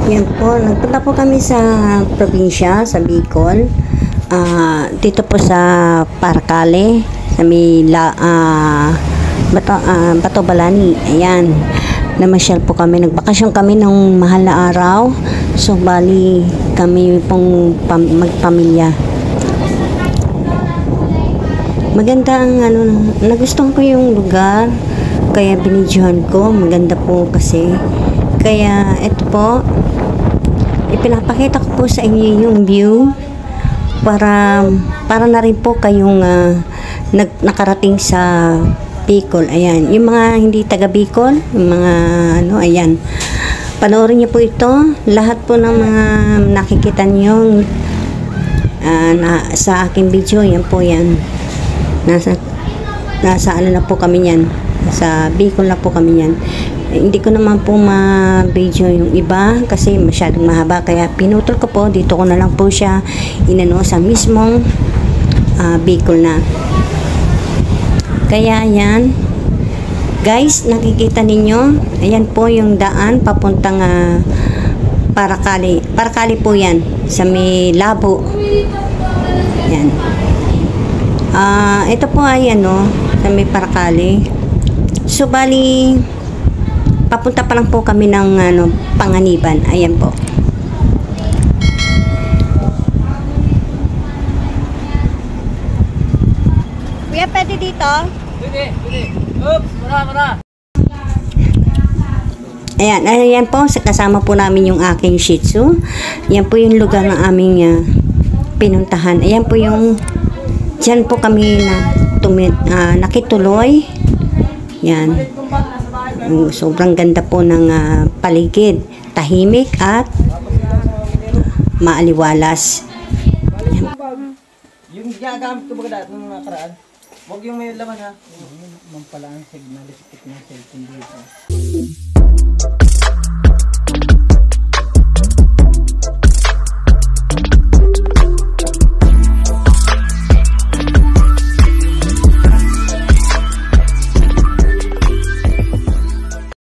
Yan po, nagpunta po kami sa probinsya, sa Bicol. Dito po sa Paracale, sa Bato Balani. Ayan, namasyal po kami, nagbakasyon kami ng mahal na araw. So, bali kami pong magpamilya. Maganda ang nagustuhan ko yung lugar, kaya binidyohan ko. Maganda po kasi. Kaya ito po, ipinapakita ko po sa inyo yung view para na rin po kayong nakarating sa Bicol. Ayan, yung mga hindi taga Bicol, yung mga ayan. Panoorin niyo po ito. Lahat po ng mga nakikita niyo sa aking video, yan po yan. Nasa na po kami yan. Sa Bicol na po kami yan. Hindi ko naman po ma-video yung iba kasi masyadong mahaba, kaya pinutol ko po. Dito ko na lang po siya inano sa mismong Bicol na. Kaya yan guys, nakikita ninyo, ayan po yung daan papuntang Paracale. Paracale po yan, sa may Labo. Yan. Ito po ay sa may Paracale. So bali, papunta pa lang po kami ng Panganiban. Ayan po. Kuya, pwede dito? Pwede. Oops, mara. Ayan po, kasama po namin yung aking Shih Tzu. Yan po yung lugar ng aming pinuntahan. Ayan po yung, dyan po kami nakituloy. Yan. Sobrang ganda po ng paligid. Tahimik at maaliwalas. Yung ginagamit ko ba nung nakaraan? Huwag yung may laman ha. Yung pala ang signal ng cellphone dito.